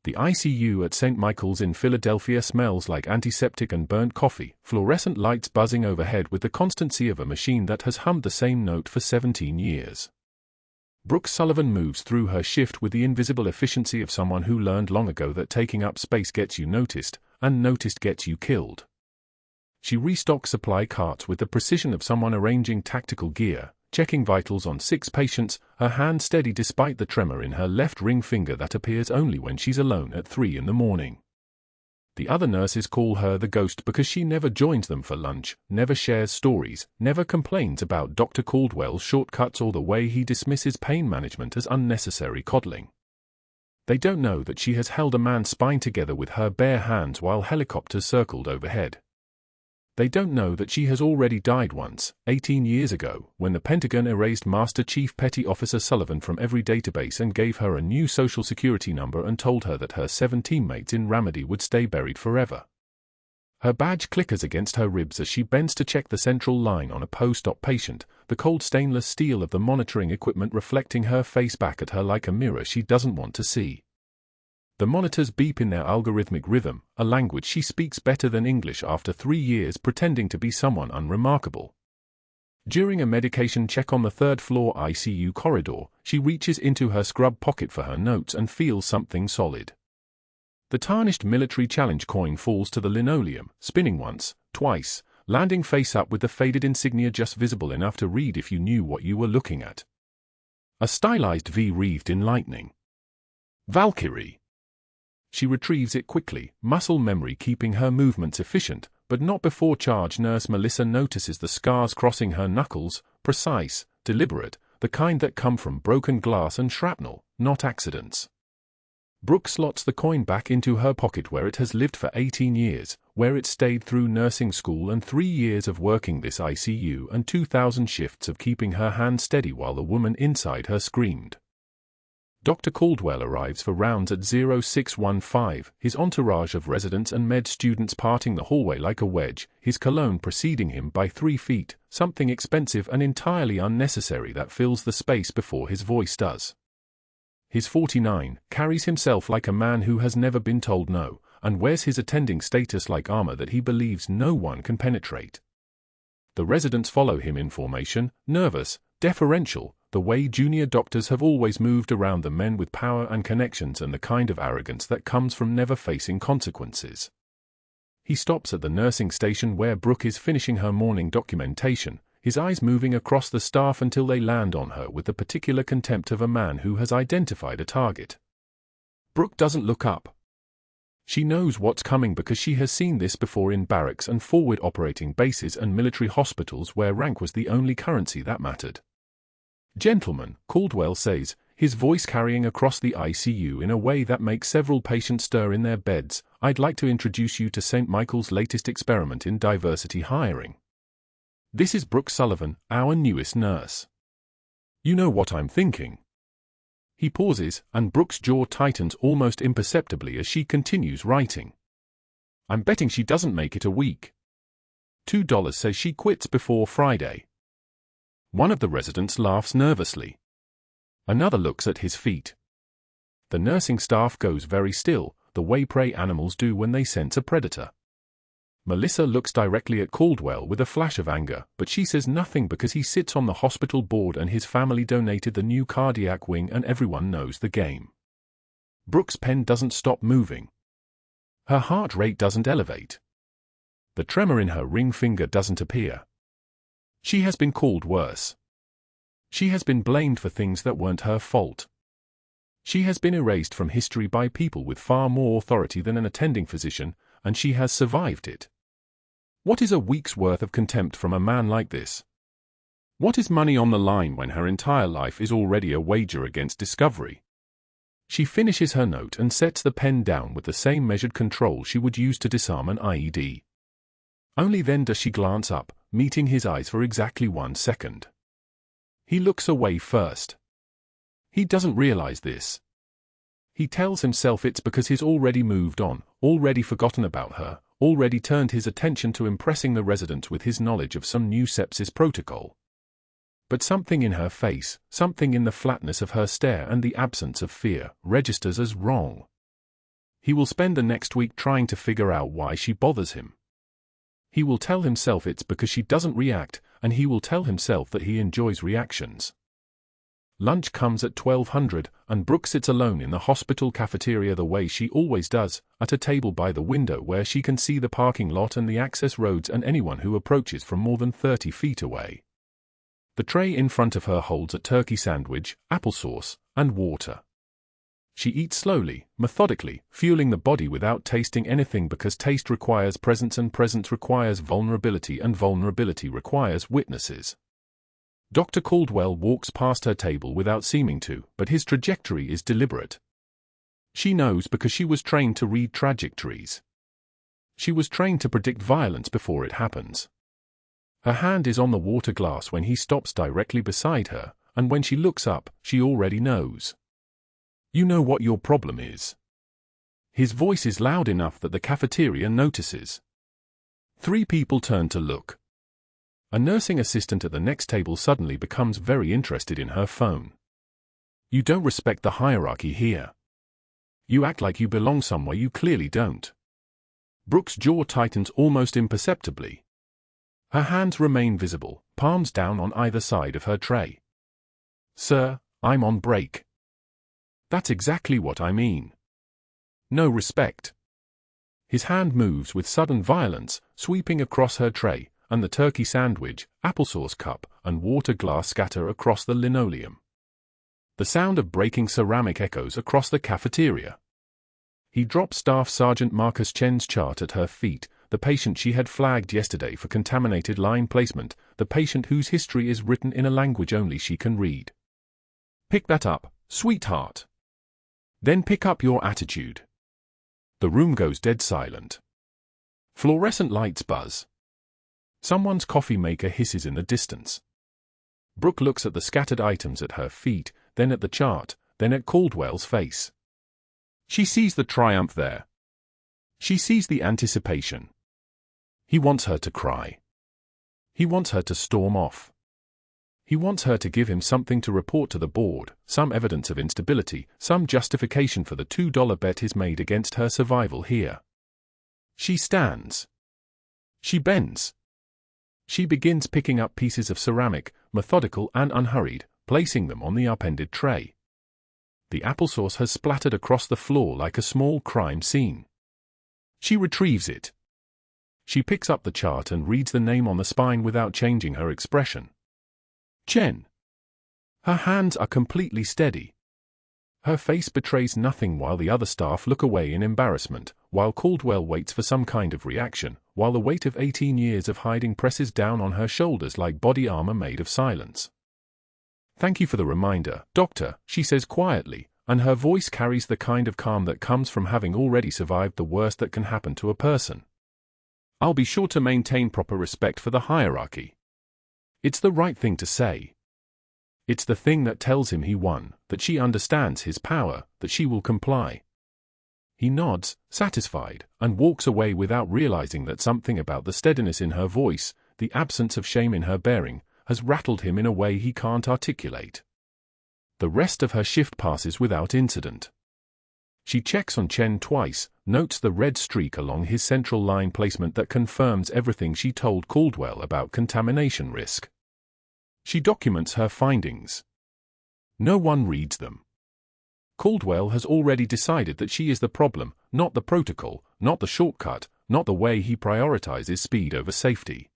The ICU at St. Michael's in Philadelphia smells like antiseptic and burnt coffee, fluorescent lights buzzing overhead with the constancy of a machine that has hummed the same note for 17 years. Brooke Sullivan moves through her shift with the invisible efficiency of someone who learned long ago that taking up space gets you noticed, and noticed gets you killed. She restocks supply carts with the precision of someone arranging tactical gear, checking vitals on 6 patients, her hand steady despite the tremor in her left ring finger that appears only when she's alone at 3 in the morning. The other nurses call her the ghost because she never joins them for lunch, never shares stories, never complains about Dr. Caldwell's shortcuts or the way he dismisses pain management as unnecessary coddling. They don't know that she has held a man's spine together with her bare hands while helicopters circled overhead. They don't know that she has already died once, 18 years ago, when the Pentagon erased Master Chief Petty Officer Sullivan from every database and gave her a new social security number and told her that her 7 teammates in Ramadi would stay buried forever. Her badge clickers against her ribs as she bends to check the central line on a post-op patient, the cold stainless steel of the monitoring equipment reflecting her face back at her like a mirror she doesn't want to see. The monitors beep in their algorithmic rhythm, a language she speaks better than English after 3 years pretending to be someone unremarkable. During a medication check on the 3rd floor ICU corridor, she reaches into her scrub pocket for her notes and feels something solid. The tarnished military challenge coin falls to the linoleum, spinning once, twice, landing face up with the faded insignia just visible enough to read if you knew what you were looking at. A stylized V wreathed in lightning. Valkyrie. She retrieves it quickly, muscle memory keeping her movements efficient, but not before charge nurse Melissa notices the scars crossing her knuckles, precise, deliberate, the kind that come from broken glass and shrapnel, not accidents. Brooke slots the coin back into her pocket where it has lived for 18 years, where it stayed through nursing school and 3 years of working this ICU and 2,000 shifts of keeping her hand steady while the woman inside her screamed. Dr. Caldwell arrives for rounds at 0615, his entourage of residents and med students parting the hallway like a wedge, his cologne preceding him by 3 feet, something expensive and entirely unnecessary that fills the space before his voice does. His 49 carries himself like a man who has never been told no, and wears his attending status like armor that he believes no one can penetrate. The residents follow him in formation, nervous, deferential, the way junior doctors have always moved around the men with power and connections and the kind of arrogance that comes from never facing consequences. He stops at the nursing station where Brooke is finishing her morning documentation, his eyes moving across the staff until they land on her with the particular contempt of a man who has identified a target. Brooke doesn't look up. She knows what's coming because she has seen this before in barracks and forward operating bases and military hospitals where rank was the only currency that mattered. "Gentlemen," Caldwell says, his voice carrying across the ICU in a way that makes several patients stir in their beds, "I'd like to introduce you to St. Michael's latest experiment in diversity hiring. This is Brooke Sullivan, our newest nurse. You know what I'm thinking." He pauses, and Brooke's jaw tightens almost imperceptibly as she continues writing. "I'm betting she doesn't make it a week. $2 says she quits before Friday." One of the residents laughs nervously. Another looks at his feet. The nursing staff goes very still, the way prey animals do when they sense a predator. Melissa looks directly at Caldwell with a flash of anger, but she says nothing because he sits on the hospital board and his family donated the new cardiac wing and everyone knows the game. Brooke's pen doesn't stop moving. Her heart rate doesn't elevate. The tremor in her ring finger doesn't appear. She has been called worse. She has been blamed for things that weren't her fault. She has been erased from history by people with far more authority than an attending physician, and she has survived it. What is a week's worth of contempt from a man like this? What is money on the line when her entire life is already a wager against discovery? She finishes her note and sets the pen down with the same measured control she would use to disarm an IED. Only then does she glance up, meeting his eyes for exactly 1 second. He looks away first. He doesn't realize this. He tells himself it's because he's already moved on, already forgotten about her, already turned his attention to impressing the residents with his knowledge of some new sepsis protocol. But something in her face, something in the flatness of her stare and the absence of fear, registers as wrong. He will spend the next week trying to figure out why she bothers him. He will tell himself it's because she doesn't react, and he will tell himself that he enjoys reactions. Lunch comes at 1200, and Brooke sits alone in the hospital cafeteria the way she always does, at a table by the window where she can see the parking lot and the access roads and anyone who approaches from more than 30 feet away. The tray in front of her holds a turkey sandwich, applesauce, and water. She eats slowly, methodically, fueling the body without tasting anything because taste requires presence and presence requires vulnerability and vulnerability requires witnesses. Dr. Caldwell walks past her table without seeming to, but his trajectory is deliberate. She knows because she was trained to read trajectories. She was trained to predict violence before it happens. Her hand is on the water glass when he stops directly beside her, and when she looks up, she already knows. You know what your problem is. His voice is loud enough that the cafeteria notices. 3 people turn to look. A nursing assistant at the next table suddenly becomes very interested in her phone. You don't respect the hierarchy here. You act like you belong somewhere you clearly don't. Brooke's jaw tightens almost imperceptibly. Her hands remain visible, palms down on either side of her tray. Sir, I'm on break. That's exactly what I mean. No respect. His hand moves with sudden violence, sweeping across her tray, and the turkey sandwich, applesauce cup, and water glass scatter across the linoleum. The sound of breaking ceramic echoes across the cafeteria. He drops Staff Sergeant Marcus Chen's chart at her feet, the patient she had flagged yesterday for contaminated line placement, the patient whose history is written in a language only she can read. Pick that up, sweetheart. Then pick up your attitude. The room goes dead silent. Fluorescent lights buzz. Someone's coffee maker hisses in the distance. Brooke looks at the scattered items at her feet, then at the chart, then at Caldwell's face. She sees the triumph there. She sees the anticipation. He wants her to cry. He wants her to storm off. He wants her to give him something to report to the board, some evidence of instability, some justification for the $2 bet he's made against her survival here. She stands. She bends. She begins picking up pieces of ceramic, methodical and unhurried, placing them on the upended tray. The applesauce has splattered across the floor like a small crime scene. She retrieves it. She picks up the chart and reads the name on the spine without changing her expression. Chen. Her hands are completely steady. Her face betrays nothing while the other staff look away in embarrassment, while Caldwell waits for some kind of reaction, while the weight of 18 years of hiding presses down on her shoulders like body armor made of silence. Thank you for the reminder, Doctor, she says quietly, and her voice carries the kind of calm that comes from having already survived the worst that can happen to a person. I'll be sure to maintain proper respect for the hierarchy. It's the right thing to say. It's the thing that tells him he won, that she understands his power, that she will comply. He nods, satisfied, and walks away without realizing that something about the steadiness in her voice, the absence of shame in her bearing, has rattled him in a way he can't articulate. The rest of her shift passes without incident. She checks on Chen twice, notes the red streak along his central line placement that confirms everything she told Caldwell about contamination risk. She documents her findings. No one reads them. Caldwell has already decided that she is the problem, not the protocol, not the shortcut, not the way he prioritizes speed over safety.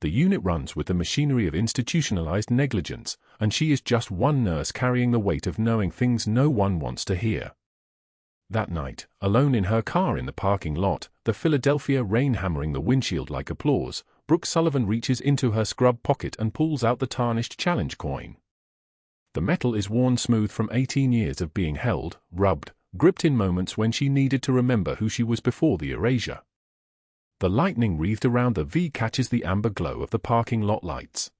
The unit runs with the machinery of institutionalized negligence, and she is just one nurse carrying the weight of knowing things no one wants to hear. That night, alone in her car in the parking lot, the Philadelphia rain hammering the windshield like applause, Brooke Sullivan reaches into her scrub pocket and pulls out the tarnished challenge coin. The metal is worn smooth from 18 years of being held, rubbed, gripped in moments when she needed to remember who she was before the erasure. The lightning wreathed around the V catches the amber glow of the parking lot lights.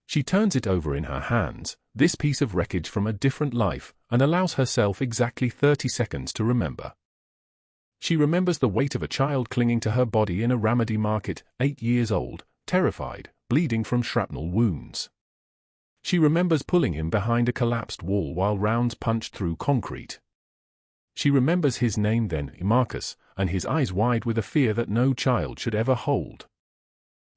She turns it over in her hands, this piece of wreckage from a different life, and allows herself exactly 30 seconds to remember. She remembers the weight of a child clinging to her body in a Ramadi market, 8 years old, terrified, bleeding from shrapnel wounds. She remembers pulling him behind a collapsed wall while rounds punched through concrete. She remembers his name then, Marcus, and his eyes wide with a fear that no child should ever hold.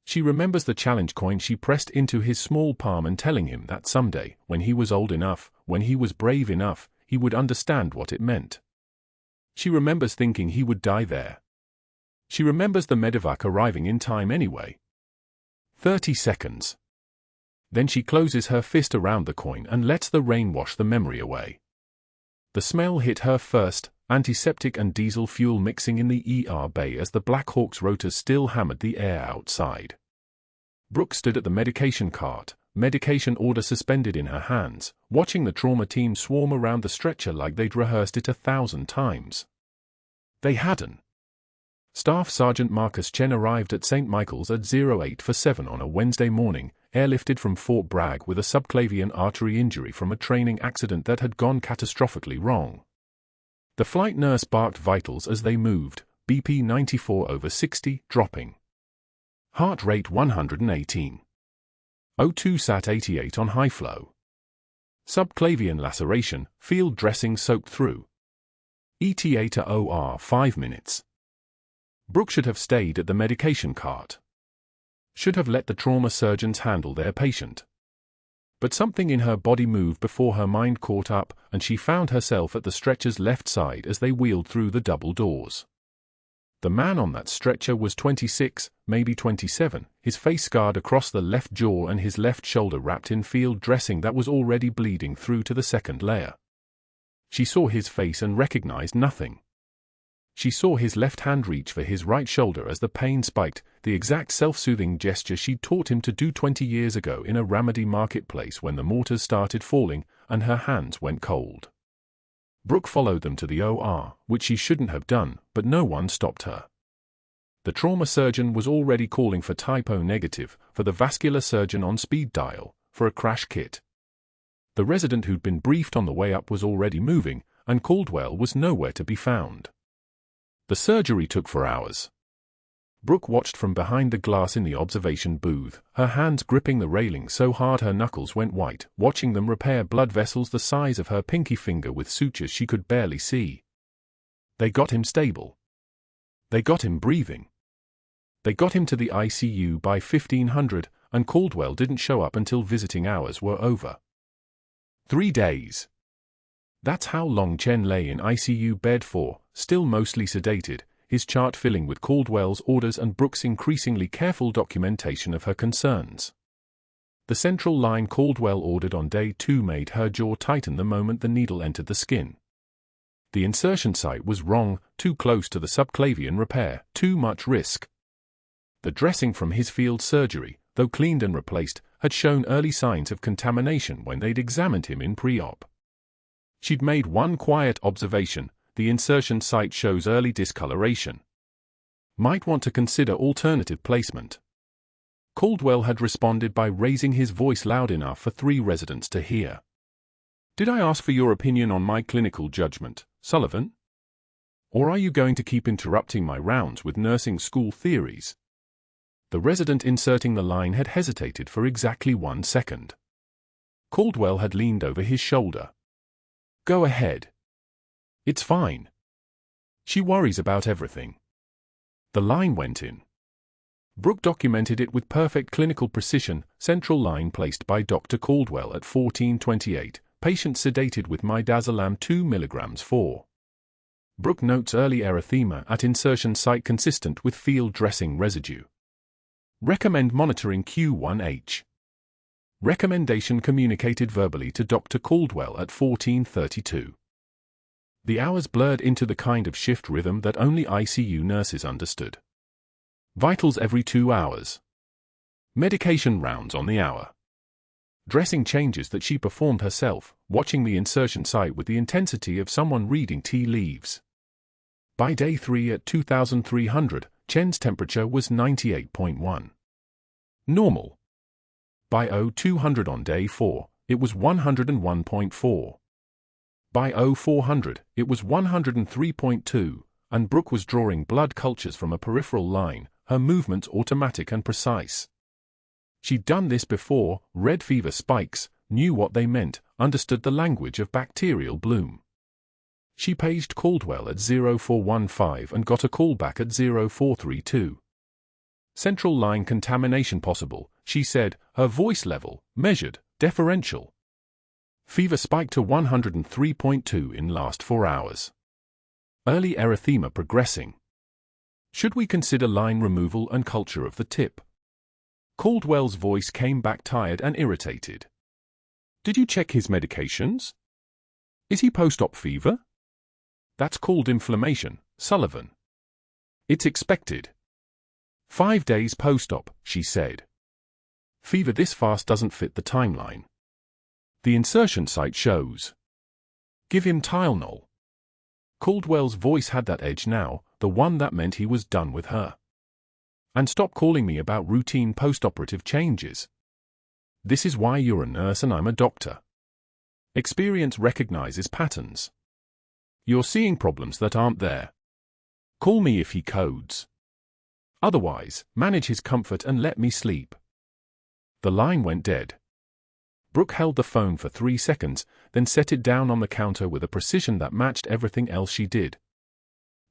She remembers the challenge coin she pressed into his small palm and telling him that someday, when he was old enough, when he was brave enough, he would understand what it meant. She remembers thinking he would die there. She remembers the medevac arriving in time anyway. 30 seconds. Then she closes her fist around the coin and lets the rain wash the memory away. The smell hit her first, antiseptic and diesel fuel mixing in the ER bay as the Black Hawk's rotors still hammered the air outside. Brooke stood at the medication cart, medication order suspended in her hands, watching the trauma team swarm around the stretcher like they'd rehearsed it 1,000 times. They hadn't. Staff Sergeant Marcus Chen arrived at St. Michael's at 7:08 on a Wednesday morning, airlifted from Fort Bragg with a subclavian artery injury from a training accident that had gone catastrophically wrong. The flight nurse barked vitals as they moved, BP 94/60, dropping. Heart rate 118. O2 sat 88 on high flow. Subclavian laceration, field dressing soaked through. ETA to OR 5 minutes. Brooke should have stayed at the medication cart. Should have let the trauma surgeons handle their patient. But something in her body moved before her mind caught up, and she found herself at the stretcher's left side as they wheeled through the double doors. The man on that stretcher was 26, maybe 27, his face scarred across the left jaw and his left shoulder wrapped in field dressing that was already bleeding through to the second layer. She saw his face and recognized nothing. She saw his left hand reach for his right shoulder as the pain spiked, the exact self-soothing gesture she'd taught him to do 20 years ago in a Ramadi marketplace when the mortars started falling and her hands went cold. Brooke followed them to the OR, which she shouldn't have done, but no one stopped her. The trauma surgeon was already calling for type O negative, for the vascular surgeon on speed dial, for a crash kit. The resident who'd been briefed on the way up was already moving, and Caldwell was nowhere to be found. The surgery took 4 hours. Brooke watched from behind the glass in the observation booth, her hands gripping the railing so hard her knuckles went white, watching them repair blood vessels the size of her pinky finger with sutures she could barely see. They got him stable. They got him breathing. They got him to the ICU by 1500, and Caldwell didn't show up until visiting hours were over. 3 days. That's how long Chen lay in ICU bed for, still mostly sedated, his chart filling with Caldwell's orders and Brooke's increasingly careful documentation of her concerns. The central line Caldwell ordered on day 2 made her jaw tighten the moment the needle entered the skin. The insertion site was wrong, too close to the subclavian repair, too much risk. The dressing from his field surgery, though cleaned and replaced, had shown early signs of contamination when they'd examined him in pre-op. She'd made one quiet observation: the insertion site shows early discoloration. Might want to consider alternative placement. Caldwell had responded by raising his voice loud enough for 3 residents to hear. Did I ask for your opinion on my clinical judgment, Sullivan? Or are you going to keep interrupting my rounds with nursing school theories? The resident inserting the line had hesitated for exactly 1 second. Caldwell had leaned over his shoulder. Go ahead. It's fine. She worries about everything. The line went in. Brooke documented it with perfect clinical precision, central line placed by Dr. Caldwell at 14:28, patient sedated with midazolam 2 mg 4. Brooke notes early erythema at insertion site consistent with field dressing residue. Recommend monitoring Q1H. Recommendation communicated verbally to Dr. Caldwell at 14:32. The hours blurred into the kind of shift rhythm that only ICU nurses understood. Vitals every 2 hours. Medication rounds on the hour. Dressing changes that she performed herself, watching the insertion site with the intensity of someone reading tea leaves. By day 3 at 2300, Chen's temperature was 98.1. Normal. By 0200 on day 4, it was 101.4. By 0400, it was 103.2, and Brooke was drawing blood cultures from a peripheral line, her movements automatic and precise. She'd done this before, red fever spikes, knew what they meant, understood the language of bacterial bloom. She paged Caldwell at 0415 and got a call back at 0432. Central line contamination possible, she said, her voice level, measured, deferential. Fever spiked to 103.2 in last 4 hours. Early erythema progressing. Should we consider line removal and culture of the tip? Caldwell's voice came back tired and irritated. Did you check his medications? Is he post-op fever? That's called inflammation, Sullivan. It's expected. 5 days post-op, she said. Fever this fast doesn't fit the timeline. The insertion site shows. Give him Tylenol. Caldwell's voice had that edge now, the one that meant he was done with her. And stop calling me about routine post-operative changes. This is why you're a nurse and I'm a doctor. Experience recognizes patterns. You're seeing problems that aren't there. Call me if he codes. Otherwise, manage his comfort and let me sleep. The line went dead. Brooke held the phone for 3 seconds, then set it down on the counter with a precision that matched everything else she did.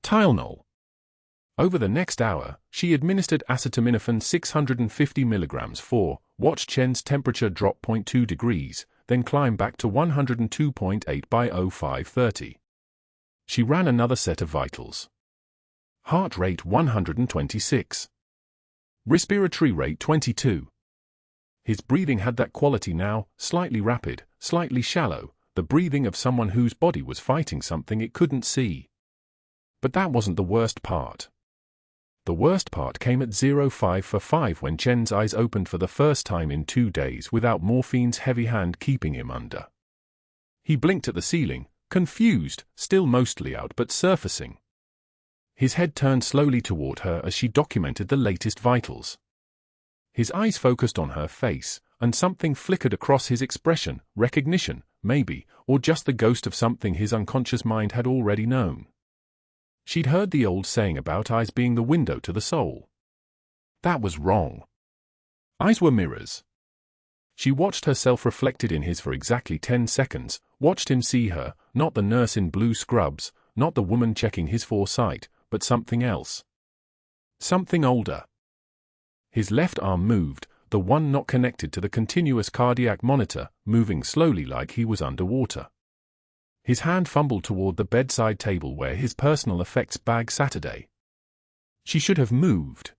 Tylenol. Over the next hour, she administered acetaminophen 650 milligrams watched Chen's temperature drop 0.2 degrees, then climb back to 102.8 by 0530. She ran another set of vitals. Heart rate 126. Respiratory rate 22. His breathing had that quality now, slightly rapid, slightly shallow, the breathing of someone whose body was fighting something it couldn't see. But that wasn't the worst part. The worst part came at 0545 when Chen's eyes opened for the first time in 2 days without morphine's heavy hand keeping him under. He blinked at the ceiling, confused, still mostly out but surfacing. His head turned slowly toward her as she documented the latest vitals. His eyes focused on her face, and something flickered across his expression, recognition, maybe, or just the ghost of something his unconscious mind had already known. She'd heard the old saying about eyes being the window to the soul. That was wrong. Eyes were mirrors. She watched herself reflected in his for exactly 10 seconds, watched him see her, not the nurse in blue scrubs, not the woman checking his foresight, but something else. Something older. His left arm moved, the one not connected to the continuous cardiac monitor, moving slowly like he was underwater. His hand fumbled toward the bedside table where his personal effects bag Saturday. She should have moved.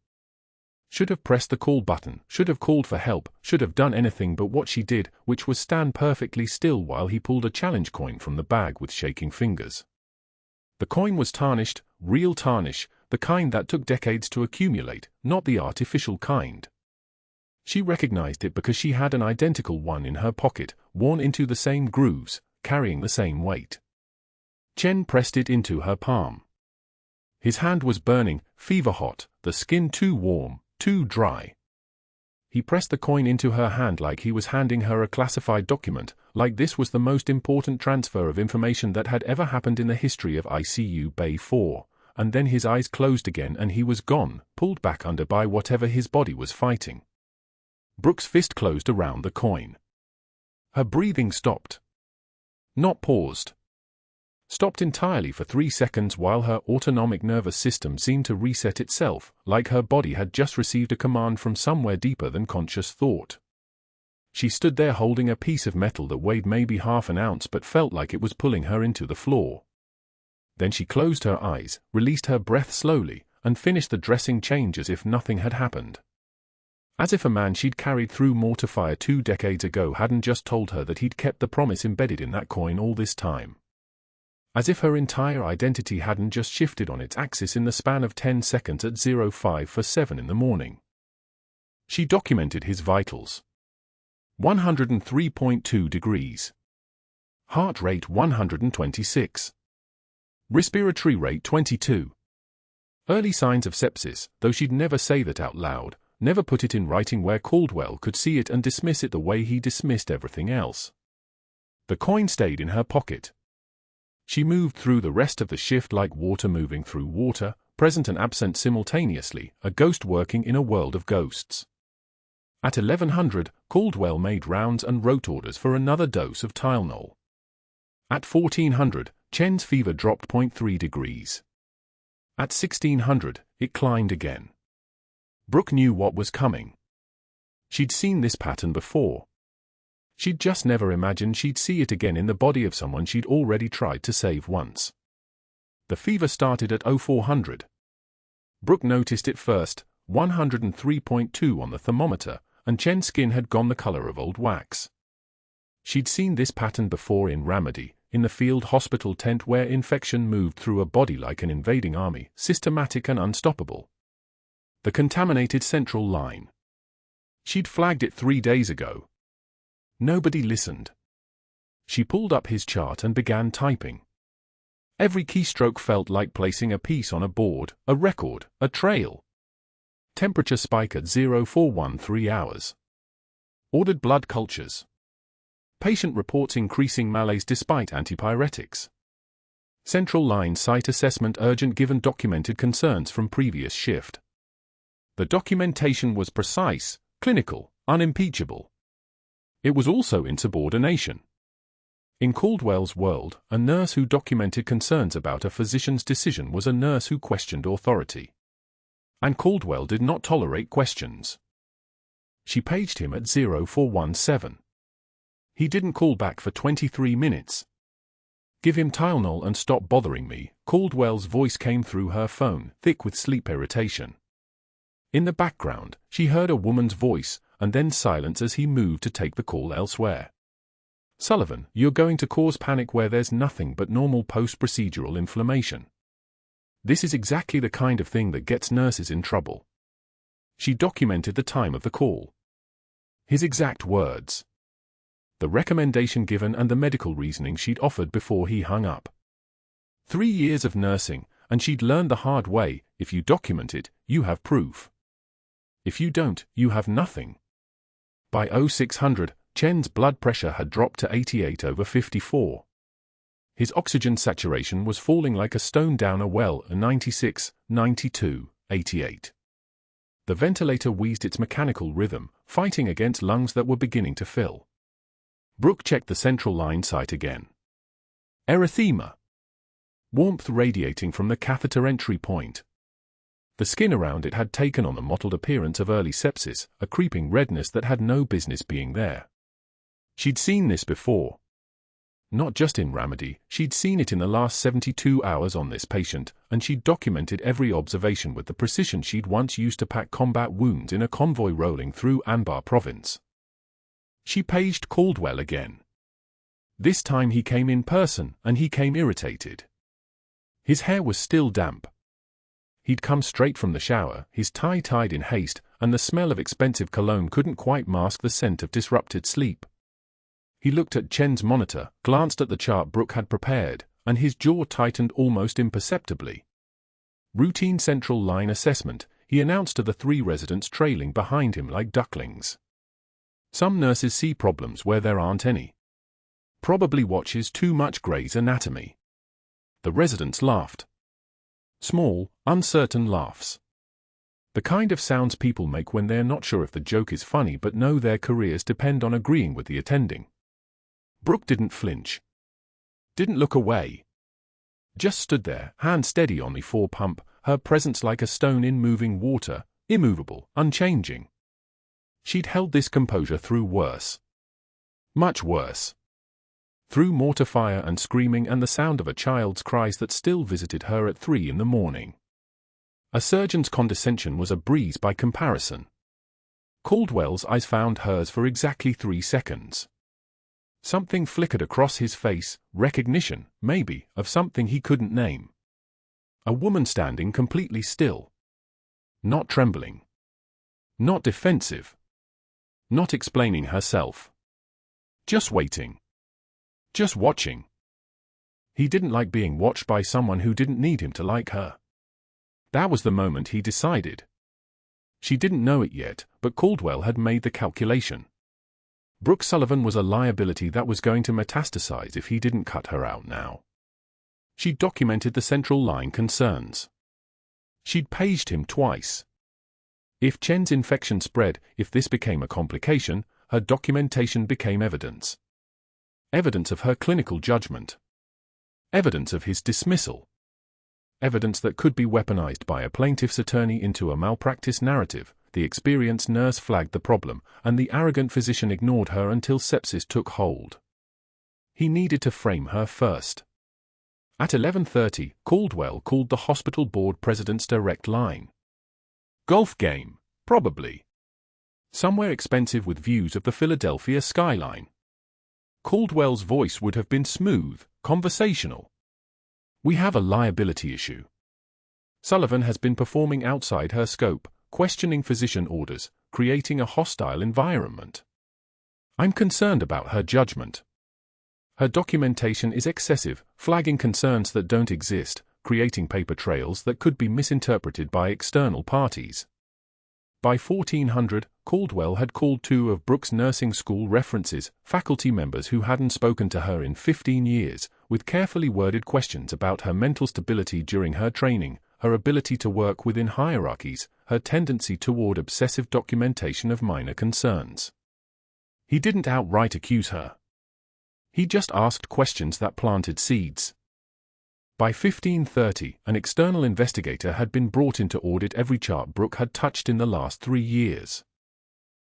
Should have pressed the call button, should have called for help, should have done anything but what she did, which was stand perfectly still while he pulled a challenge coin from the bag with shaking fingers. The coin was tarnished, real tarnish, the kind that took decades to accumulate, not the artificial kind. She recognized it because she had an identical one in her pocket, worn into the same grooves, carrying the same weight. Chen pressed it into her palm. His hand was burning, fever-hot, the skin too warm, too dry. He pressed the coin into her hand like he was handing her a classified document, like this was the most important transfer of information that had ever happened in the history of ICU Bay 4, and then his eyes closed again and he was gone, pulled back under by whatever his body was fighting. Brooke's fist closed around the coin. Her breathing stopped. Not paused. Stopped entirely for 3 seconds while her autonomic nervous system seemed to reset itself, like her body had just received a command from somewhere deeper than conscious thought. She stood there holding a piece of metal that weighed maybe half an ounce but felt like it was pulling her into the floor. Then she closed her eyes, released her breath slowly, and finished the dressing change as if nothing had happened. As if a man she'd carried through mortar fire 2 decades ago hadn't just told her that he'd kept the promise embedded in that coin all this time. As if her entire identity hadn't just shifted on its axis in the span of 10 seconds at 0547 in the morning. She documented his vitals. 103.2 degrees. Heart rate 126. Respiratory rate 22. Early signs of sepsis, though she'd never say that out loud, never put it in writing where Caldwell could see it and dismiss it the way he dismissed everything else. The coin stayed in her pocket. She moved through the rest of the shift like water moving through water, present and absent simultaneously, a ghost working in a world of ghosts. At 1100, Caldwell made rounds and wrote orders for another dose of Tylenol. At 1400, Chen's fever dropped 0.3 degrees. At 1600, it climbed again. Brooke knew what was coming. She'd seen this pattern before. She'd just never imagined she'd see it again in the body of someone she'd already tried to save once. The fever started at 0400. Brooke noticed it first, 103.2 on the thermometer, and Chen's skin had gone the color of old wax. She'd seen this pattern before in Ramadi, in the field hospital tent where infection moved through a body like an invading army, systematic and unstoppable. The contaminated central line. She'd flagged it 3 days ago. Nobody listened. She pulled up his chart and began typing. Every keystroke felt like placing a piece on a board, a record, a trail. Temperature spike at 0413 hours. Ordered blood cultures. Patient reports increasing malaise despite antipyretics. Central line site assessment urgent given documented concerns from previous shift. The documentation was precise, clinical, unimpeachable. It was also insubordination. In Caldwell's world, a nurse who documented concerns about a physician's decision was a nurse who questioned authority. And Caldwell did not tolerate questions. She paged him at 0417. He didn't call back for 23 minutes. Give him Tylenol and stop bothering me, Caldwell's voice came through her phone, thick with sleep irritation. In the background, she heard a woman's voice, and then silence as he moved to take the call elsewhere. Sullivan, you're going to cause panic where there's nothing but normal post-procedural inflammation. This is exactly the kind of thing that gets nurses in trouble. She documented the time of the call. His exact words. The recommendation given and the medical reasoning she'd offered before he hung up. 3 years of nursing, and she'd learned the hard way, if you document it, you have proof. If you don't, you have nothing. By 0600, Chen's blood pressure had dropped to 88/54. His oxygen saturation was falling like a stone down a well at 96, 92, 88. The ventilator wheezed its mechanical rhythm, fighting against lungs that were beginning to fill. Brooke checked the central line site again. Erythema. Warmth radiating from the catheter entry point. The skin around it had taken on the mottled appearance of early sepsis, a creeping redness that had no business being there. She'd seen this before. Not just in Ramadi, she'd seen it in the last 72 hours on this patient, and she'd documented every observation with the precision she'd once used to pack combat wounds in a convoy rolling through Anbar province. She paged Caldwell again. This time he came in person, and he came irritated. His hair was still damp. He'd come straight from the shower, his tie tied in haste, and the smell of expensive cologne couldn't quite mask the scent of disrupted sleep. He looked at Chen's monitor, glanced at the chart Brooke had prepared, and his jaw tightened almost imperceptibly. Routine central line assessment, he announced to the 3 residents trailing behind him like ducklings. Some nurses see problems where there aren't any. Probably watches too much Grey's Anatomy. The residents laughed. Small, uncertain laughs. The kind of sounds people make when they're not sure if the joke is funny but know their careers depend on agreeing with the attending. Brooke didn't flinch. Didn't look away. Just stood there, hand steady on the 4-pump, her presence like a stone in moving water, immovable, unchanging. She'd held this composure through worse. Much worse. Through mortar fire and screaming and the sound of a child's cries that still visited her at 3 in the morning. A surgeon's condescension was a breeze by comparison. Caldwell's eyes found hers for exactly 3 seconds. Something flickered across his face, recognition, maybe, of something he couldn't name. A woman standing completely still. Not trembling. Not defensive. Not explaining herself. Just waiting. Just watching. He didn't like being watched by someone who didn't need him to like her. That was the moment he decided. She didn't know it yet, but Caldwell had made the calculation. Brooke Sullivan was a liability that was going to metastasize if he didn't cut her out now. She'd documented the central line concerns. She'd paged him twice. If Chen's infection spread, if this became a complication, her documentation became evidence. Evidence of her clinical judgment. Evidence of his dismissal. Evidence that could be weaponized by a plaintiff's attorney into a malpractice narrative. The experienced nurse flagged the problem, and the arrogant physician ignored her until sepsis took hold. He needed to frame her first. At 11:30, Caldwell called the hospital board president's direct line. Golf game, probably. Somewhere expensive with views of the Philadelphia skyline. Caldwell's voice would have been smooth, conversational. We have a liability issue. Sullivan has been performing outside her scope, questioning physician orders, creating a hostile environment. I'm concerned about her judgment. Her documentation is excessive, flagging concerns that don't exist, creating paper trails that could be misinterpreted by external parties. By 1400, Caldwell had called 2 of Brooke's nursing school references, faculty members who hadn't spoken to her in 15 years, with carefully worded questions about her mental stability during her training, her ability to work within hierarchies, her tendency toward obsessive documentation of minor concerns. He didn't outright accuse her. He just asked questions that planted seeds. By 1530, an external investigator had been brought in to audit every chart Brooke had touched in the last 3 years.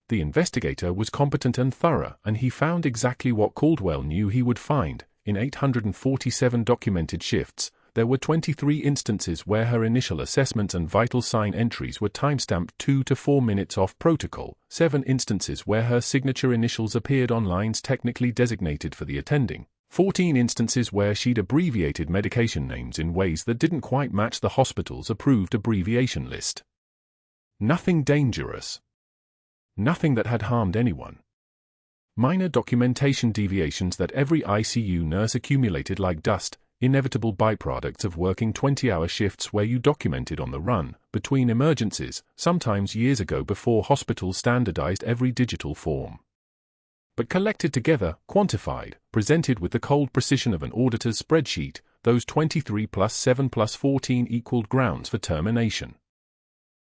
The investigator was competent and thorough, and he found exactly what Caldwell knew he would find. In 847 documented shifts, there were 23 instances where her initial assessments and vital sign entries were timestamped 2 to 4 minutes off protocol, 7 instances where her signature initials appeared on lines technically designated for the attending, 14 instances where she'd abbreviated medication names in ways that didn't quite match the hospital's approved abbreviation list. Nothing dangerous. Nothing that had harmed anyone. Minor documentation deviations that every ICU nurse accumulated like dust, inevitable byproducts of working 20-hour shifts where you documented on the run, between emergencies, sometimes years ago before hospitals standardized every digital form. But collected together, quantified, presented with the cold precision of an auditor's spreadsheet, those 23 plus 7 plus 14 equaled grounds for termination.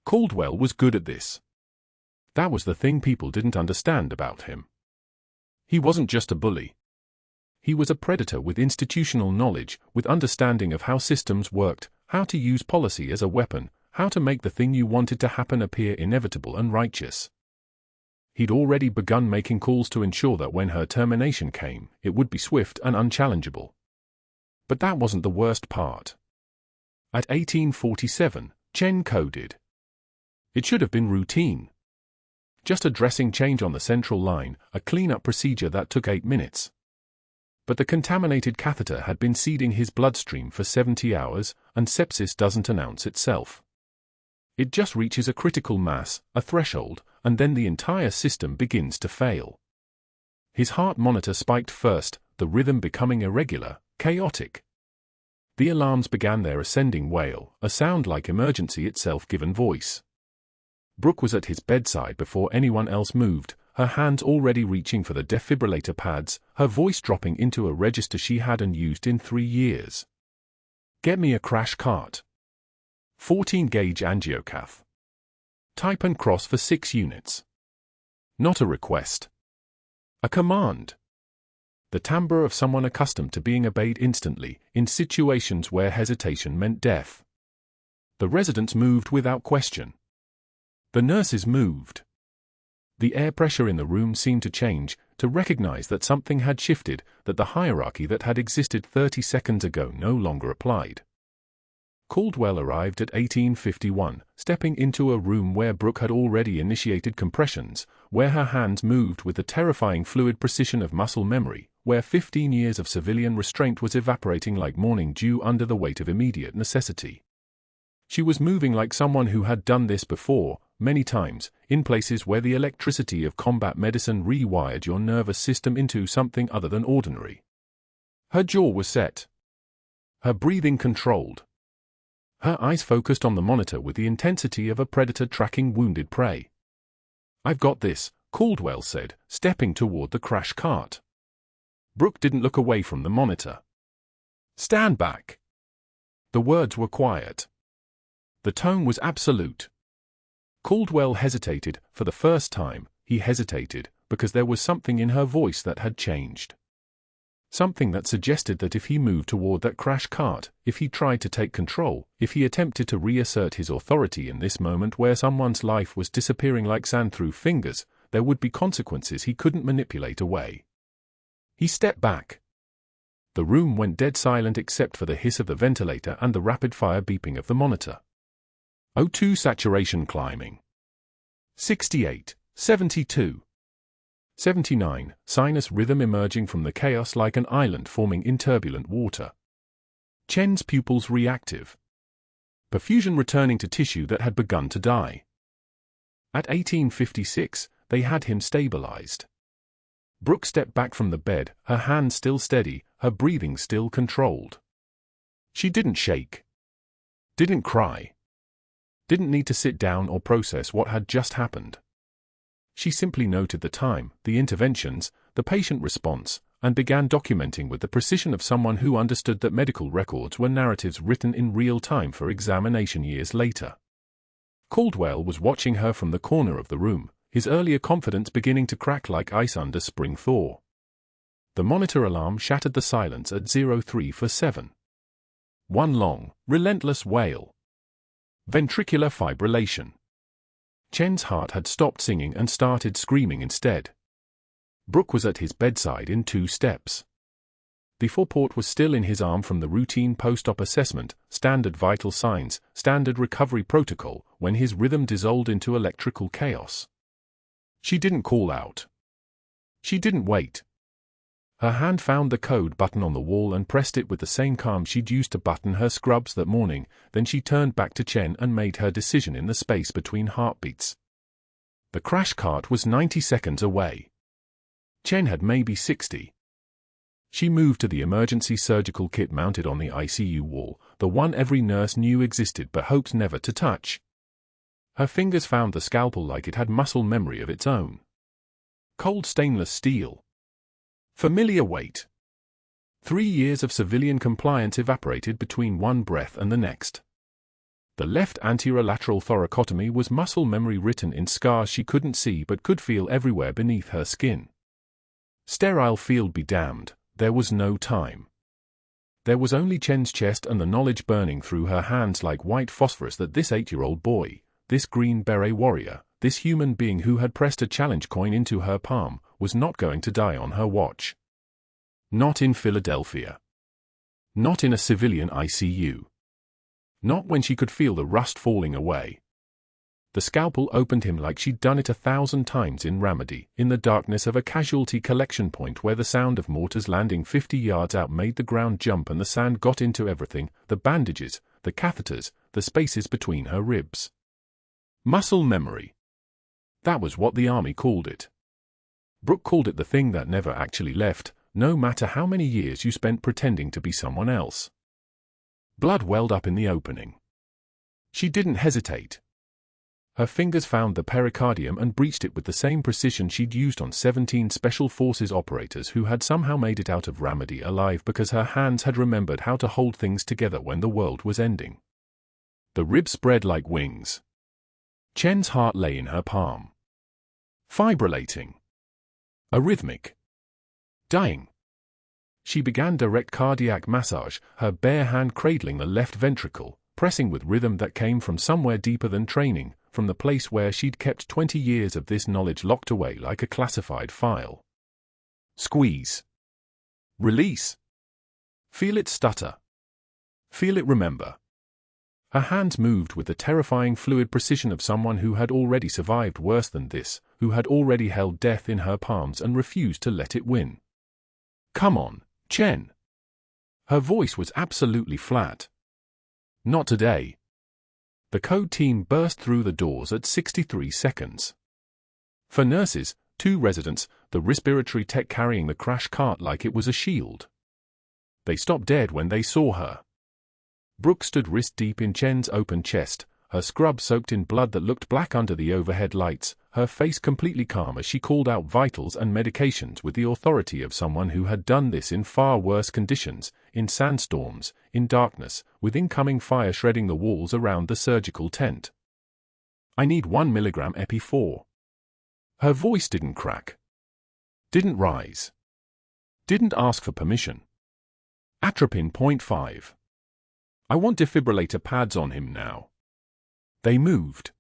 Caldwell was good at this. That was the thing people didn't understand about him. He wasn't just a bully. He was a predator with institutional knowledge, with understanding of how systems worked, how to use policy as a weapon, how to make the thing you wanted to happen appear inevitable and righteous. He'd already begun making calls to ensure that when her termination came, it would be swift and unchallengeable. But that wasn't the worst part. At 1847, Chen coded. It should have been routine. Just a dressing change on the central line, a clean-up procedure that took 8 minutes. But the contaminated catheter had been seeding his bloodstream for 70 hours, and sepsis doesn't announce itself. It just reaches a critical mass, a threshold, and then the entire system begins to fail. His heart monitor spiked first, the rhythm becoming irregular, chaotic. The alarms began their ascending wail, a sound like emergency itself given voice. Brooke was at his bedside before anyone else moved, her hands already reaching for the defibrillator pads, her voice dropping into a register she hadn't used in 3 years. Get me a crash cart. 14-gauge angiocath. Type and cross for 6 units. Not a request. A command. The timbre of someone accustomed to being obeyed instantly, in situations where hesitation meant death. The residents moved without question. The nurses moved. The air pressure in the room seemed to change, to recognize that something had shifted, that the hierarchy that had existed 30 seconds ago no longer applied. Caldwell arrived at 1851, stepping into a room where Brooke had already initiated compressions, where her hands moved with the terrifying fluid precision of muscle memory, where 15 years of civilian restraint was evaporating like morning dew under the weight of immediate necessity. She was moving like someone who had done this before, many times, in places where the electricity of combat medicine rewired your nervous system into something other than ordinary. Her jaw was set. Her breathing controlled. Her eyes focused on the monitor with the intensity of a predator tracking wounded prey. I've got this, Caldwell said, stepping toward the crash cart. Brooke didn't look away from the monitor. Stand back. The words were quiet. The tone was absolute. Caldwell hesitated. For the first time, he hesitated, because there was something in her voice that had changed. Something that suggested that if he moved toward that crash cart, if he tried to take control, if he attempted to reassert his authority in this moment where someone's life was disappearing like sand through fingers, there would be consequences he couldn't manipulate away. He stepped back. The room went dead silent except for the hiss of the ventilator and the rapid-fire beeping of the monitor. O2 saturation climbing. 68, 72. 79, sinus rhythm emerging from the chaos like an island forming in turbulent water. Chen's pupils reactive. Perfusion returning to tissue that had begun to die. At 1856, they had him stabilized. Brooke stepped back from the bed, her hands still steady, her breathing still controlled. She didn't shake. Didn't cry. Didn't need to sit down or process what had just happened. She simply noted the time, the interventions, the patient response, and began documenting with the precision of someone who understood that medical records were narratives written in real time for examination years later. Caldwell was watching her from the corner of the room, his earlier confidence beginning to crack like ice under spring thaw. The monitor alarm shattered the silence at 0347. One long, relentless wail. Ventricular fibrillation. Chen's heart had stopped singing and started screaming instead. Brooke was at his bedside in 2 steps. The four-port was still in his arm from the routine post-op assessment, standard vital signs, standard recovery protocol, when his rhythm dissolved into electrical chaos. She didn't call out. She didn't wait. Her hand found the code button on the wall and pressed it with the same calm she'd used to button her scrubs that morning, then she turned back to Chen and made her decision in the space between heartbeats. The crash cart was 90 seconds away. Chen had maybe 60. She moved to the emergency surgical kit mounted on the ICU wall, the one every nurse knew existed but hoped never to touch. Her fingers found the scalpel like it had muscle memory of its own. Cold stainless steel. Familiar weight. 3 years of civilian compliance evaporated between one breath and the next. The left anterior lateral thoracotomy was muscle memory written in scars she couldn't see but could feel everywhere beneath her skin. Sterile field be damned, there was no time. There was only Chen's chest and the knowledge burning through her hands like white phosphorus that this 8-year-old boy, this green beret warrior, this human being who had pressed a challenge coin into her palm, was not going to die on her watch. Not in Philadelphia. Not in a civilian ICU. Not when she could feel the rust falling away. The scalpel opened him like she'd done it 1,000 times in Ramadi, in the darkness of a casualty collection point where the sound of mortars landing 50 yards out made the ground jump and the sand got into everything, the bandages, the catheters, the spaces between her ribs. Muscle memory. That was what the army called it. Brooke called it the thing that never actually left, no matter how many years you spent pretending to be someone else. Blood welled up in the opening. She didn't hesitate. Her fingers found the pericardium and breached it with the same precision she'd used on 17 Special Forces operators who had somehow made it out of Ramadi alive because her hands had remembered how to hold things together when the world was ending. The ribs spread like wings. Chen's heart lay in her palm. Fibrillating. Arrhythmic. Dying. She began direct cardiac massage, her bare hand cradling the left ventricle, pressing with rhythm that came from somewhere deeper than training, from the place where she'd kept 20 years of this knowledge locked away like a classified file. Squeeze. Release. Feel it stutter. Feel it remember. Her hands moved with the terrifying fluid precision of someone who had already survived worse than this, who had already held death in her palms and refused to let it win. Come on, Chen. Her voice was absolutely flat. Not today. The code team burst through the doors at 63 seconds. For nurses, 2 residents, the respiratory tech carrying the crash cart like it was a shield. They stopped dead when they saw her. Brooke stood wrist-deep in Chen's open chest, her scrub soaked in blood that looked black under the overhead lights, her face completely calm as she called out vitals and medications with the authority of someone who had done this in far worse conditions, in sandstorms, in darkness, with incoming fire shredding the walls around the surgical tent. I need 1 milligram epi 4. Her voice didn't crack. Didn't rise. Didn't ask for permission. Atropine .5. I want defibrillator pads on him now. They moved.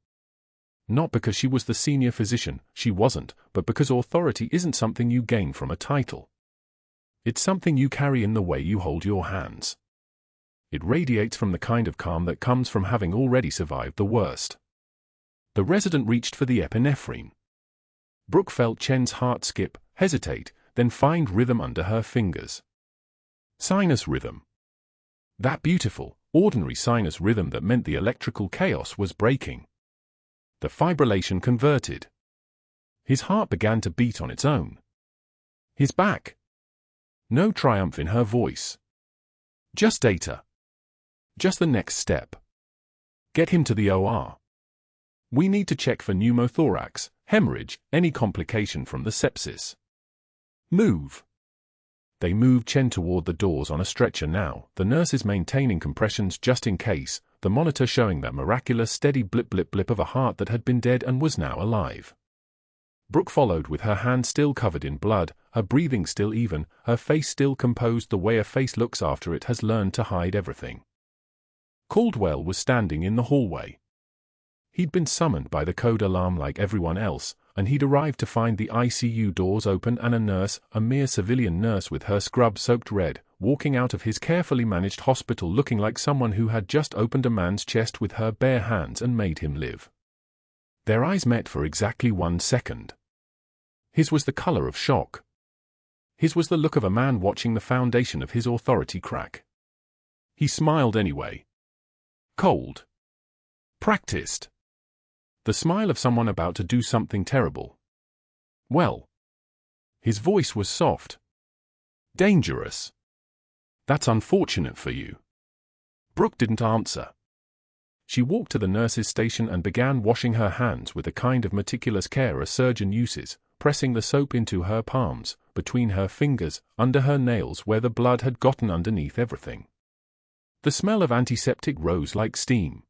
Not because she was the senior physician, she wasn't, but because authority isn't something you gain from a title. It's something you carry in the way you hold your hands. It radiates from the kind of calm that comes from having already survived the worst. The resident reached for the epinephrine. Brooke felt Chen's heart skip, hesitate, then find rhythm under her fingers. Sinus rhythm. That beautiful, ordinary sinus rhythm that meant the electrical chaos was breaking. The fibrillation converted. His heart began to beat on its own. His back. No triumph in her voice. Just data. Just the next step. Get him to the OR. We need to check for pneumothorax, hemorrhage, any complication from the sepsis. Move. They moved Chen toward the doors on a stretcher now, the nurses maintaining compressions just in case, the monitor showing that miraculous steady blip blip blip of a heart that had been dead and was now alive. Brooke followed with her hand still covered in blood, her breathing still even, her face still composed the way a face looks after it has learned to hide everything. Caldwell was standing in the hallway. He'd been summoned by the code alarm like everyone else, and he'd arrived to find the ICU doors open and a nurse, a mere civilian nurse with her scrub soaked red, walking out of his carefully managed hospital looking like someone who had just opened a man's chest with her bare hands and made him live. Their eyes met for exactly 1 second. His was the color of shock. His was the look of a man watching the foundation of his authority crack. He smiled anyway. Cold. Practiced. The smile of someone about to do something terrible. Well. His voice was soft. Dangerous. That's unfortunate for you. Brooke didn't answer. She walked to the nurse's station and began washing her hands with the kind of meticulous care a surgeon uses, pressing the soap into her palms, between her fingers, under her nails where the blood had gotten underneath everything. The smell of antiseptic rose like steam.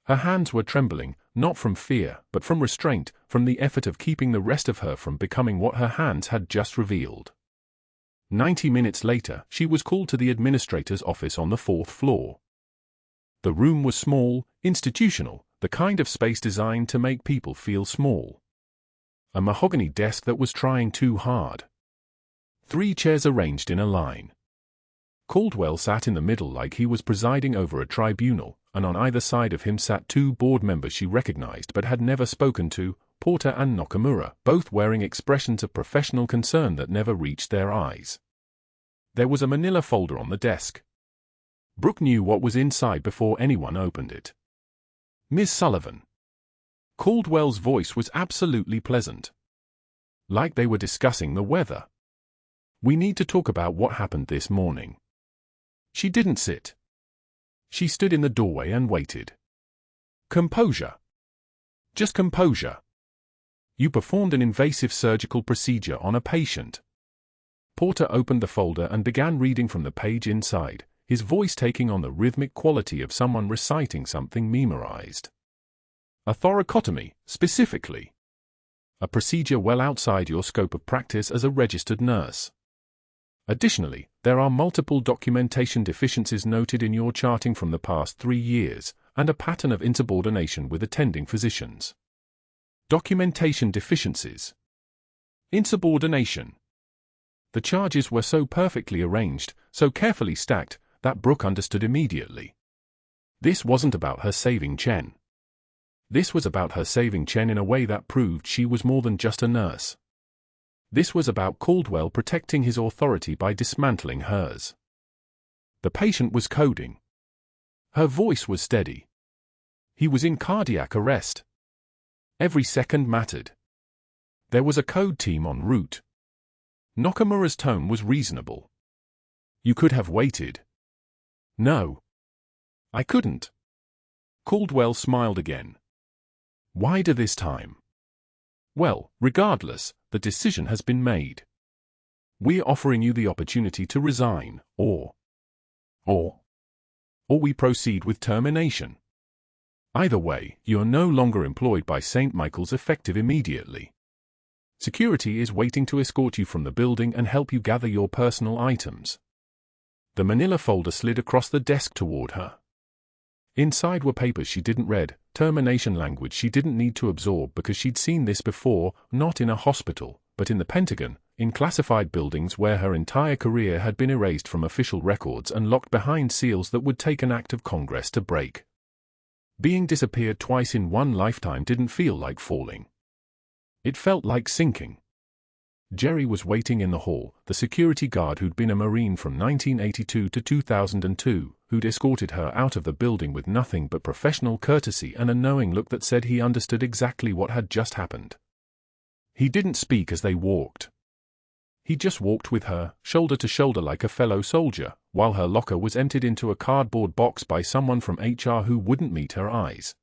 Her hands were trembling, not from fear, but from restraint, from the effort of keeping the rest of her from becoming what her hands had just revealed. 90 minutes later, she was called to the administrator's office on the 4th floor. The room was small, institutional, the kind of space designed to make people feel small. A mahogany desk that was trying too hard. 3 chairs arranged in a line. Caldwell sat in the middle like he was presiding over a tribunal, and on either side of him sat 2 board members she recognized but had never spoken to, Porter and Nakamura, both wearing expressions of professional concern that never reached their eyes. There was a manila folder on the desk. Brooke knew what was inside before anyone opened it. Ms. Sullivan. Caldwell's voice was absolutely pleasant. Like they were discussing the weather. We need to talk about what happened this morning. She didn't sit. She stood in the doorway and waited. Composure. Just composure. You performed an invasive surgical procedure on a patient. Porter opened the folder and began reading from the page inside, his voice taking on the rhythmic quality of someone reciting something memorized. A thoracotomy, specifically. A procedure well outside your scope of practice as a registered nurse. Additionally, there are multiple documentation deficiencies noted in your charting from the past 3 years, and a pattern of insubordination with attending physicians. Documentation deficiencies. Insubordination. The charges were so perfectly arranged, so carefully stacked, that Brooke understood immediately. This wasn't about her saving Chen. This was about her saving Chen in a way that proved she was more than just a nurse. This was about Caldwell protecting his authority by dismantling hers. The patient was coding. Her voice was steady. He was in cardiac arrest. Every second mattered. There was a code team en route. Nakamura's tone was reasonable. You could have waited. No. I couldn't. Caldwell smiled again. Wider this time. Well, regardless, the decision has been made. We're offering you the opportunity to resign, or we proceed with termination. Either way, you are no longer employed by St. Michael's effective immediately. Security is waiting to escort you from the building and help you gather your personal items. The manila folder slid across the desk toward her. Inside were papers she didn't read, termination language she didn't need to absorb because she'd seen this before, not in a hospital, but in the Pentagon, in classified buildings where her entire career had been erased from official records and locked behind seals that would take an act of Congress to break. Being disappeared twice in one lifetime didn't feel like falling. It felt like sinking. Jerry was waiting in the hall, the security guard who'd been a Marine from 1982 to 2002, who'd escorted her out of the building with nothing but professional courtesy and a knowing look that said he understood exactly what had just happened. He didn't speak as they walked. He just walked with her, shoulder to shoulder like a fellow soldier, while her locker was emptied into a cardboard box by someone from HR who wouldn't meet her eyes.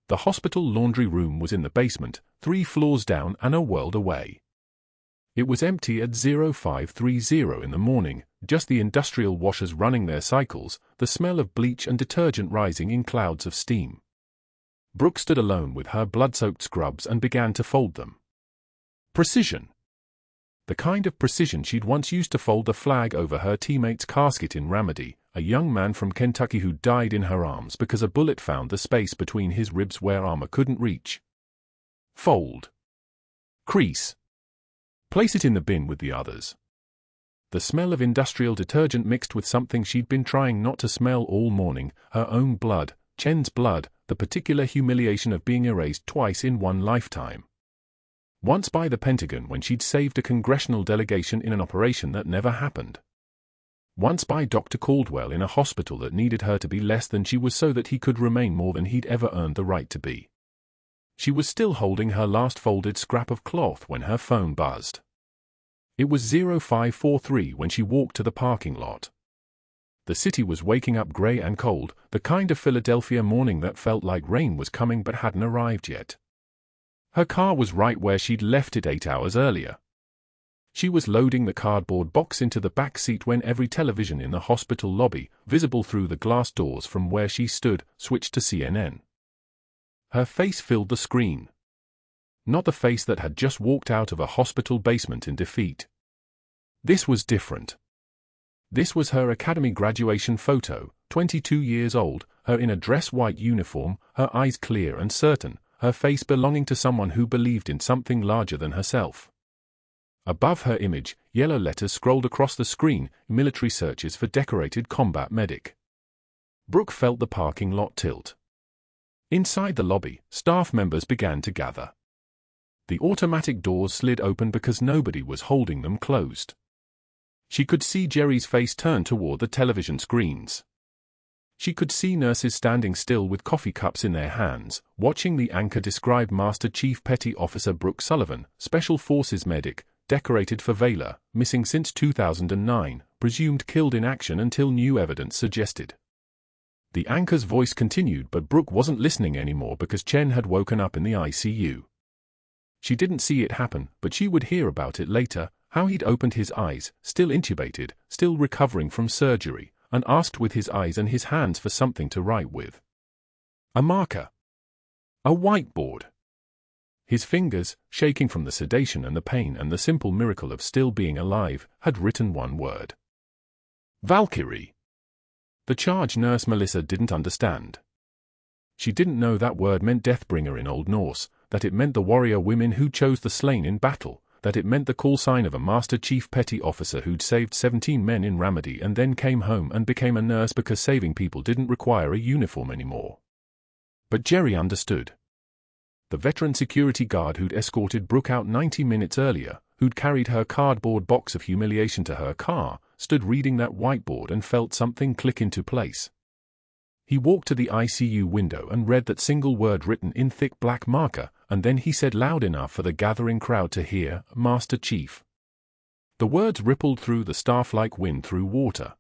The hospital laundry room was in the basement, 3 floors down and a world away. It was empty at 0530 in the morning, just the industrial washers running their cycles, the smell of bleach and detergent rising in clouds of steam. Brooke stood alone with her blood-soaked scrubs and began to fold them. Precision. The kind of precision she'd once used to fold the flag over her teammate's casket in Ramadi, a young man from Kentucky who died in her arms because a bullet found the space between his ribs where armor couldn't reach. Fold. Crease. Place it in the bin with the others. The smell of industrial detergent mixed with something she'd been trying not to smell all morning, her own blood, Chen's blood, the particular humiliation of being erased twice in one lifetime. Once by the Pentagon when she'd saved a congressional delegation in an operation that never happened. Once by Dr. Caldwell in a hospital that needed her to be less than she was so that he could remain more than he'd ever earned the right to be. She was still holding her last folded scrap of cloth when her phone buzzed. It was 0543 when she walked to the parking lot. The city was waking up grey and cold, the kind of Philadelphia morning that felt like rain was coming but hadn't arrived yet. Her car was right where she'd left it 8 hours earlier. She was loading the cardboard box into the back seat when every television in the hospital lobby, visible through the glass doors from where she stood, switched to CNN. Her face filled the screen. Not the face that had just walked out of a hospital basement in defeat. This was different. This was her academy graduation photo, 22 years old, her in a dress white uniform, her eyes clear and certain, her face belonging to someone who believed in something larger than herself. Above her image, yellow letters scrolled across the screen, military searches for decorated combat medic. Brooke felt the parking lot tilt. Inside the lobby, staff members began to gather. The automatic doors slid open because nobody was holding them closed. She could see Jerry's face turn toward the television screens. She could see nurses standing still with coffee cups in their hands, watching the anchor describe Master Chief Petty Officer Brooke Sullivan, Special Forces medic, decorated for Valor, missing since 2009, presumed killed in action until new evidence suggested. The anchor's voice continued, but Brooke wasn't listening anymore because Chen had woken up in the ICU. She didn't see it happen, but she would hear about it later, how he'd opened his eyes, still intubated, still recovering from surgery, and asked with his eyes and his hands for something to write with. A marker. A whiteboard. His fingers, shaking from the sedation and the pain and the simple miracle of still being alive, had written one word. Valkyrie. The charge nurse Melissa didn't understand. She didn't know that word meant Deathbringer in Old Norse, that it meant the warrior women who chose the slain in battle, that it meant the call sign of a Master Chief Petty Officer who'd saved 17 men in Ramadi and then came home and became a nurse because saving people didn't require a uniform anymore. But Jerry understood. The veteran security guard who'd escorted Brooke out 90 minutes earlier, who'd carried her cardboard box of humiliation to her car, stood reading that whiteboard and felt something click into place. He walked to the ICU window and read that single word written in thick black marker, and then he said loud enough for the gathering crowd to hear, "Master Chief." The words rippled through the staff like wind through water.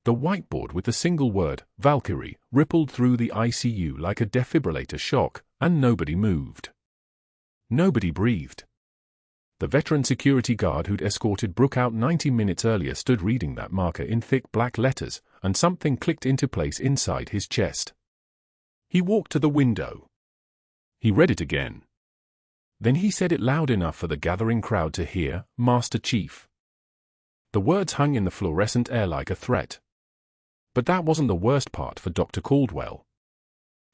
The whiteboard with the single word, Valkyrie, rippled through the ICU like a defibrillator shock, and nobody moved. Nobody breathed. The veteran security guard who'd escorted Brooke out 90 minutes earlier stood reading that marker in thick black letters, and something clicked into place inside his chest. He walked to the window. He read it again. Then he said it loud enough for the gathering crowd to hear, "Master Chief." The words hung in the fluorescent air like a threat. But that wasn't the worst part for Dr. Caldwell.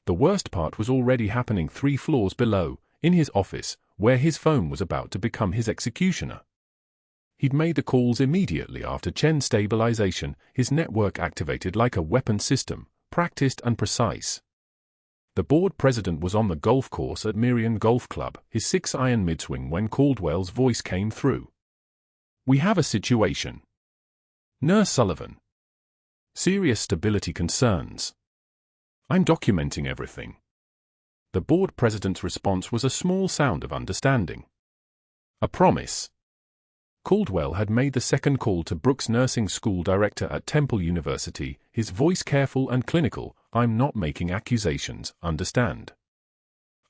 The worst part was already happening 3 floors below, in his office, where his phone was about to become his executioner. He'd made the calls immediately after Chen stabilization, his network activated like a weapon system, practiced and precise. The board president was on the golf course at Merion Golf Club, his 6-iron midswing when Caldwell's voice came through. "We have a situation. Nurse Sullivan. Serious stability concerns. I'm documenting everything." The board president's response was a small sound of understanding. "A promise." Caldwell had made the second call to Brooke's nursing school director at Temple University, his voice careful and clinical. "I'm not making accusations, understand?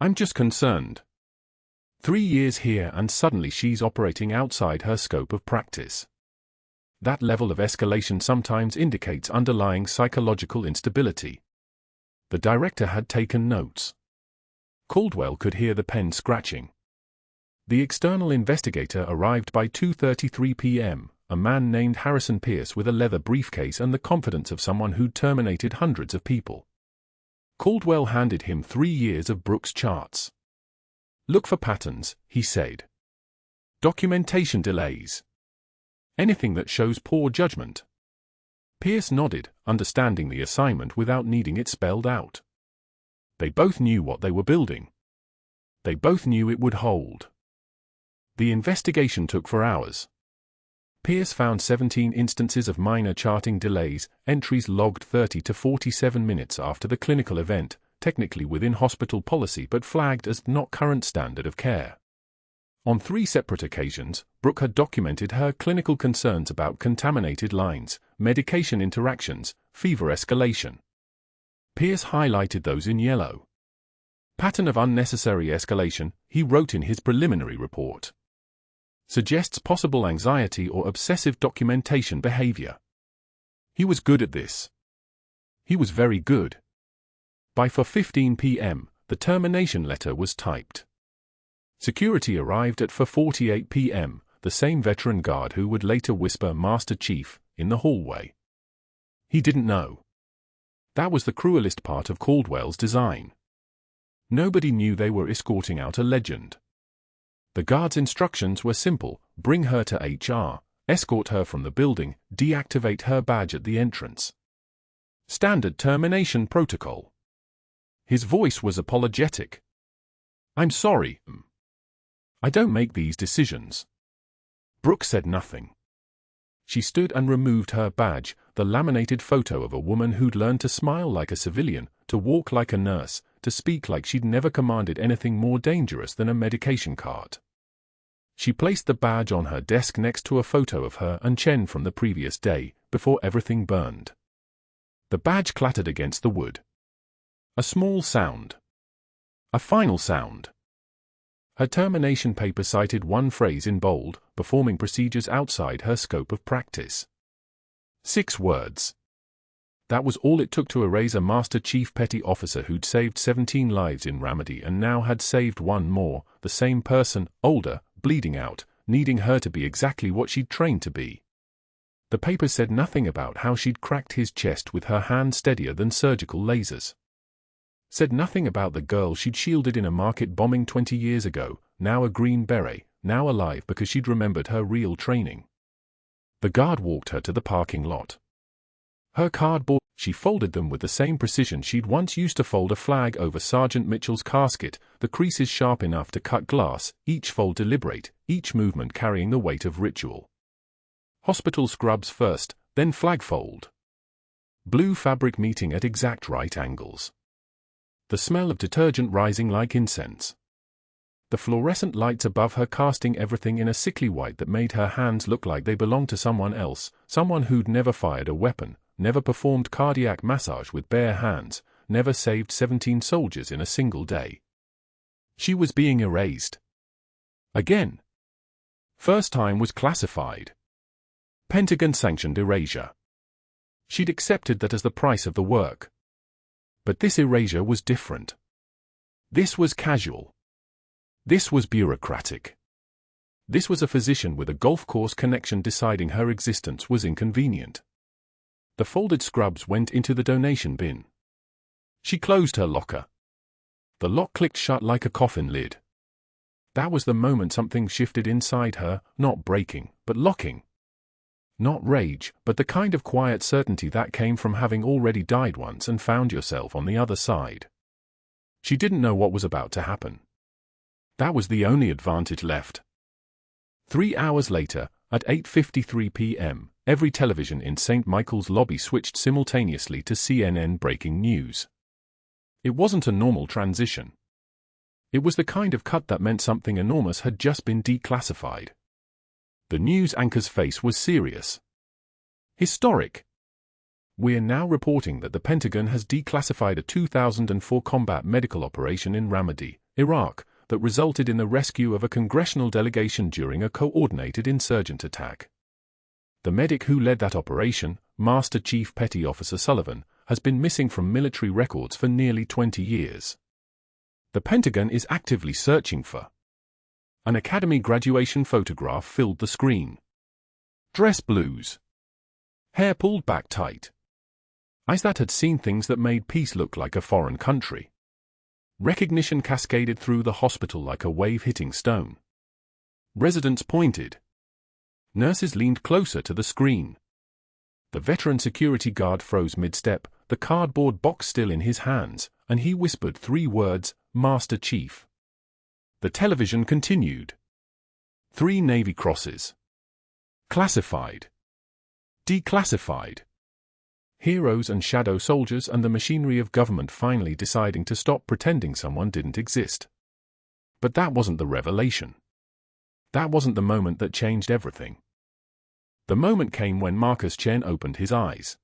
I'm just concerned. 3 years here and suddenly she's operating outside her scope of practice. That level of escalation sometimes indicates underlying psychological instability." The director had taken notes. Caldwell could hear the pen scratching. The external investigator arrived by 2:33 p.m., a man named Harrison Pierce with a leather briefcase and the confidence of someone who'd terminated hundreds of people. Caldwell handed him 3 years of Brooke's charts. "Look for patterns," he said. "Documentation delays. Anything that shows poor judgment." Pierce nodded, understanding the assignment without needing it spelled out. They both knew what they were building. They both knew it would hold. The investigation took for hours. Pierce found 17 instances of minor charting delays, entries logged 30 to 47 minutes after the clinical event, technically within hospital policy but flagged as not current standard of care. On 3 separate occasions, Brooke had documented her clinical concerns about contaminated lines, medication interactions, fever escalation. Pierce highlighted those in yellow. "Pattern of unnecessary escalation," he wrote in his preliminary report. "Suggests possible anxiety or obsessive documentation behavior." He was good at this. He was very good. By 4:15 p.m., the termination letter was typed. Security arrived at 4:48 p.m., the same veteran guard who would later whisper "Master Chief" in the hallway. He didn't know. That was the cruelest part of Caldwell's design. Nobody knew they were escorting out a legend. The guard's instructions were simple: bring her to HR, escort her from the building, deactivate her badge at the entrance. Standard termination protocol. His voice was apologetic. "I'm sorry. I don't make these decisions." Brooke said nothing. She stood and removed her badge, the laminated photo of a woman who'd learned to smile like a civilian, to walk like a nurse, to speak like she'd never commanded anything more dangerous than a medication cart. She placed the badge on her desk next to a photo of her and Chen from the previous day, before everything burned. The badge clattered against the wood. A small sound. A final sound. Her termination paper cited one phrase in bold: performing procedures outside her scope of practice. 6 words. That was all it took to erase a Master Chief Petty Officer who'd saved 17 lives in Ramadi and now had saved one more, the same person, older, bleeding out, needing her to be exactly what she'd trained to be. The paper said nothing about how she'd cracked his chest with her hand steadier than surgical lasers. Said nothing about the girl she'd shielded in a market bombing 20 years ago, now a Green Beret, now alive because she'd remembered her real training. The guard walked her to the parking lot. Her cardboard, she folded them with the same precision she'd once used to fold a flag over Sergeant Mitchell's casket, the creases sharp enough to cut glass, each fold deliberate, each movement carrying the weight of ritual. Hospital scrubs first, then flag fold. Blue fabric meeting at exact right angles. The smell of detergent rising like incense. The fluorescent lights above her casting everything in a sickly white that made her hands look like they belonged to someone else, someone who'd never fired a weapon, never performed cardiac massage with bare hands, never saved 17 soldiers in a single day. She was being erased. Again. First time was classified. Pentagon-sanctioned erasure. She'd accepted that as the price of the work. But this erasure was different. This was casual. This was bureaucratic. This was a physician with a golf course connection deciding her existence was inconvenient. The folded scrubs went into the donation bin. She closed her locker. The lock clicked shut like a coffin lid. That was the moment something shifted inside her, not breaking, but locking. Not rage, but the kind of quiet certainty that came from having already died once and found yourself on the other side. She didn't know what was about to happen. That was the only advantage left. 3 hours later, at 8:53 p.m., every television in St. Michael's lobby switched simultaneously to CNN breaking news. It wasn't a normal transition. It was the kind of cut that meant something enormous had just been declassified. The news anchor's face was serious. Historic. We're now reporting that the Pentagon has declassified a 2004 combat medical operation in Ramadi, Iraq, that resulted in the rescue of a congressional delegation during a coordinated insurgent attack. The medic who led that operation, Master Chief Petty Officer Sullivan, has been missing from military records for nearly 20 years. The Pentagon is actively searching for. An academy graduation photograph filled the screen. Dress blues. Hair pulled back tight. Eyes that had seen things that made peace look like a foreign country. Recognition cascaded through the hospital like a wave hitting stone. Residents pointed. Nurses leaned closer to the screen. The veteran security guard froze mid-step, the cardboard box still in his hands, and he whispered 3 words, "Master Chief." The television continued. 3 Navy crosses. Classified. Declassified. Heroes and shadow soldiers and the machinery of government finally deciding to stop pretending someone didn't exist. But that wasn't the revelation. That wasn't the moment that changed everything. The moment came when Marcus Chen opened his eyes.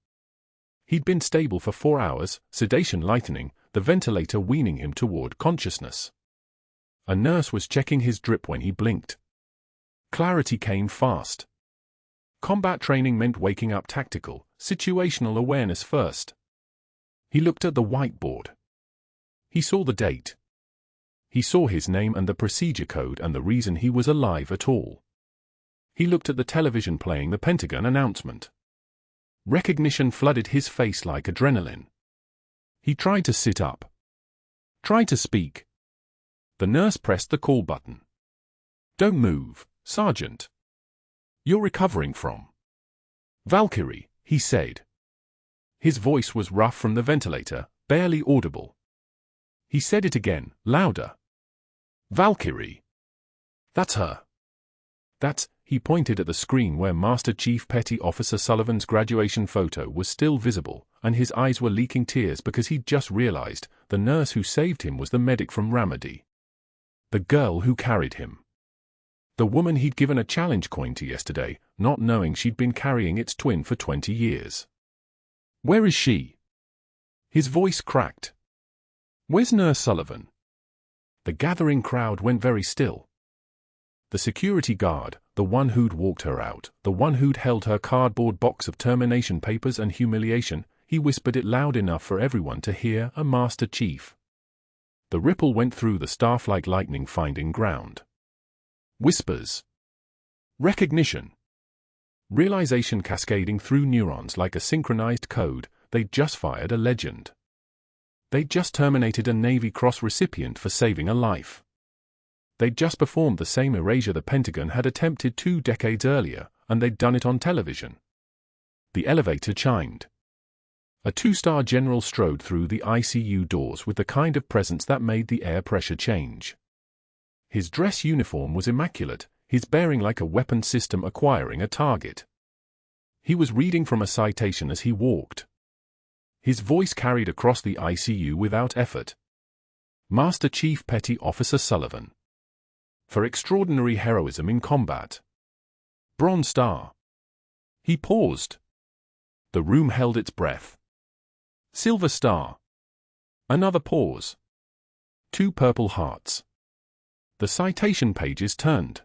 He'd been stable for 4 hours, sedation lightening, the ventilator weaning him toward consciousness. A nurse was checking his drip when he blinked. Clarity came fast. Combat training meant waking up tactical, situational awareness first. He looked at the whiteboard. He saw the date. He saw his name and the procedure code and the reason he was alive at all. He looked at the television playing the Pentagon announcement. Recognition flooded his face like adrenaline. He tried to sit up. Tried to speak. The nurse pressed the call button. "Don't move, Sergeant. You're recovering from Valkyrie," he said. His voice was rough from the ventilator, barely audible. He said it again, louder. "Valkyrie. That's her. That's," he pointed at the screen where Master Chief Petty Officer Sullivan's graduation photo was still visible, and his eyes were leaking tears because he'd just realized the nurse who saved him was the medic from Ramadi. The girl who carried him. The woman he'd given a challenge coin to yesterday, not knowing she'd been carrying its twin for 20 years. "Where is she?" His voice cracked. "Where's Nurse Sullivan?" The gathering crowd went very still. The security guard, the one who'd walked her out, the one who'd held her cardboard box of termination papers and humiliation, he whispered it loud enough for everyone to hear, "A Master Chief." The ripple went through the staff like lightning finding ground. Whispers. Recognition. Realization cascading through neurons like a synchronized code. They'd just fired a legend. They'd just terminated a Navy Cross recipient for saving a life. They'd just performed the same erasure the Pentagon had attempted 2 decades earlier, and they'd done it on television. The elevator chimed. A 2-star general strode through the ICU doors with the kind of presence that made the air pressure change. His dress uniform was immaculate, his bearing like a weapon system acquiring a target. He was reading from a citation as he walked. His voice carried across the ICU without effort. "Master Chief Petty Officer Sullivan. For extraordinary heroism in combat. Bronze Star." He paused. The room held its breath. "Silver Star." Another pause. 2 purple hearts. The citation pages turned.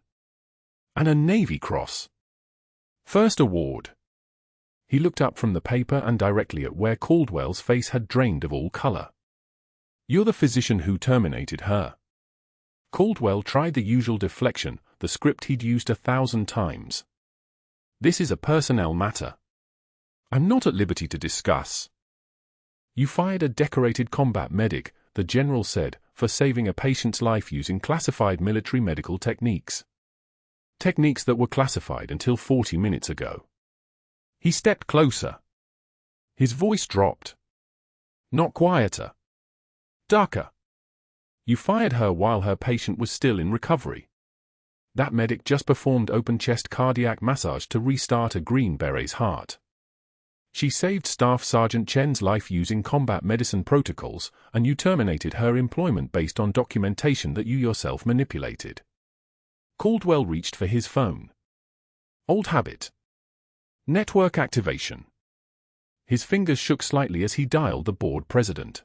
And a Navy Cross. "First award." He looked up from the paper and directly at where Caldwell's face had drained of all color. "You're the physician who terminated her." Caldwell tried the usual deflection, the script he'd used 1,000 times. "This is a personnel matter. I'm not at liberty to discuss." "You fired a decorated combat medic," the general said, "for saving a patient's life using classified military medical techniques. Techniques that were classified until 40 minutes ago." He stepped closer. His voice dropped. Not quieter. Darker. "You fired her while her patient was still in recovery. That medic just performed open-chest cardiac massage to restart a Green Beret's heart. She saved Staff Sergeant Chen's life using combat medicine protocols, and you terminated her employment based on documentation that you yourself manipulated." Caldwell reached for his phone. Old habit. Network activation. His fingers shook slightly as he dialed the board president.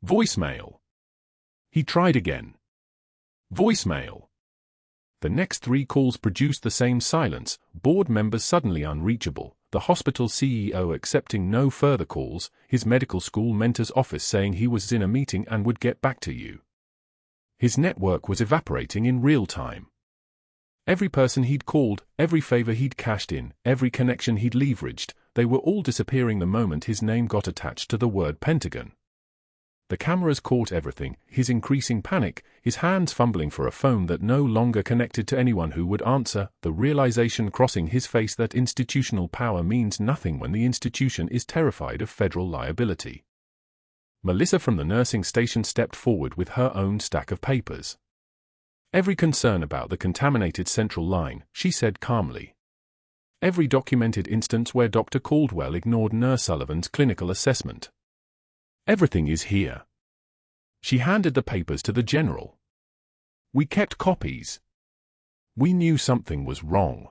Voicemail. He tried again. Voicemail. The next 3 calls produced the same silence, board members suddenly unreachable, the hospital CEO accepting no further calls, his medical school mentor's office saying he was in a meeting and would get back to you. His network was evaporating in real time. Every person he'd called, every favor he'd cashed in, every connection he'd leveraged, they were all disappearing the moment his name got attached to the word Pentagon. The cameras caught everything, his increasing panic, his hands fumbling for a phone that no longer connected to anyone who would answer, the realization crossing his face that institutional power means nothing when the institution is terrified of federal liability. Melissa from the nursing station stepped forward with her own stack of papers. "Every concern about the contaminated central line," she said calmly. "Every documented instance where Dr. Caldwell ignored Nurse Sullivan's clinical assessment. Everything is here." She handed the papers to the general. "We kept copies. We knew something was wrong."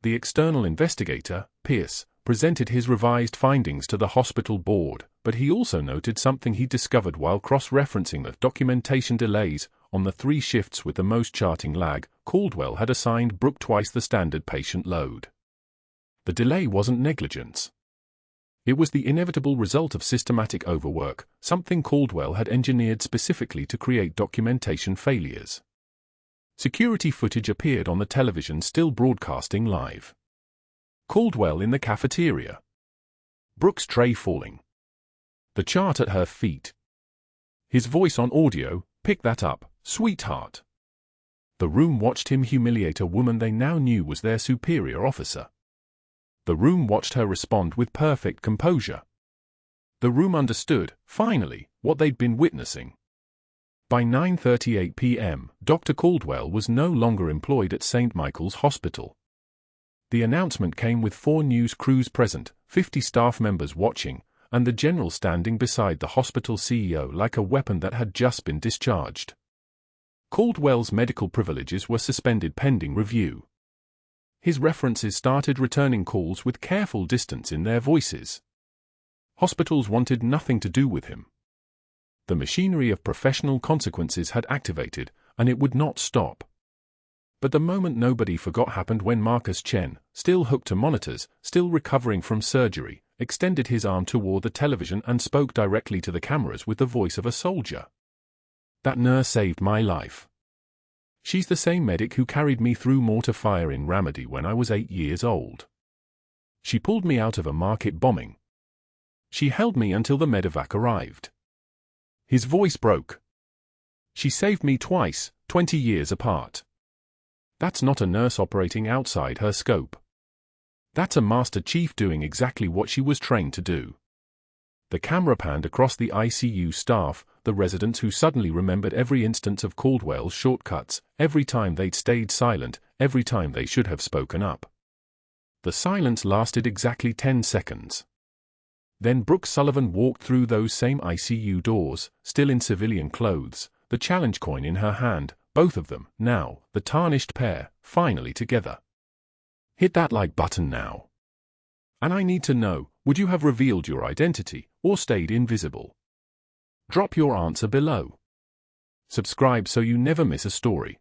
The external investigator, Pierce, presented his revised findings to the hospital board, but he also noted something he discovered while cross-referencing the documentation delays. On the 3 shifts with the most charting lag, Caldwell had assigned Brooke twice the standard patient load. The delay wasn't negligence. It was the inevitable result of systematic overwork, something Caldwell had engineered specifically to create documentation failures. Security footage appeared on the television still broadcasting live. Caldwell in the cafeteria. Brooke's tray falling. The chart at her feet. His voice on audio, "Pick that up, sweetheart." The room watched him humiliate a woman they now knew was their superior officer. The room watched her respond with perfect composure. The room understood, finally, what they'd been witnessing. By 9:38 p.m., Dr. Caldwell was no longer employed at St. Michael's Hospital. The announcement came with 4 news crews present, 50 staff members watching, and the general standing beside the hospital CEO like a weapon that had just been discharged. Caldwell's medical privileges were suspended pending review. His references started returning calls with careful distance in their voices. Hospitals wanted nothing to do with him. The machinery of professional consequences had activated, and it would not stop. But the moment nobody forgot happened when Marcus Chen, still hooked to monitors, still recovering from surgery, extended his arm toward the television and spoke directly to the cameras with the voice of a soldier. "That nurse saved my life. She's the same medic who carried me through mortar fire in Ramadi when I was 8 years old. She pulled me out of a market bombing. She held me until the medevac arrived." His voice broke. "She saved me twice, 20 years apart. That's not a nurse operating outside her scope. That's a Master Chief doing exactly what she was trained to do." The camera panned across the ICU staff, the residents who suddenly remembered every instance of Caldwell's shortcuts, every time they'd stayed silent, every time they should have spoken up. The silence lasted exactly 10 seconds. Then Brooke Sullivan walked through those same ICU doors, still in civilian clothes, the challenge coin in her hand, both of them, now, the tarnished pair, finally together. "Hit that like button now. And I need to know, would you have revealed your identity, or stayed invisible? Drop your answer below. Subscribe so you never miss a story.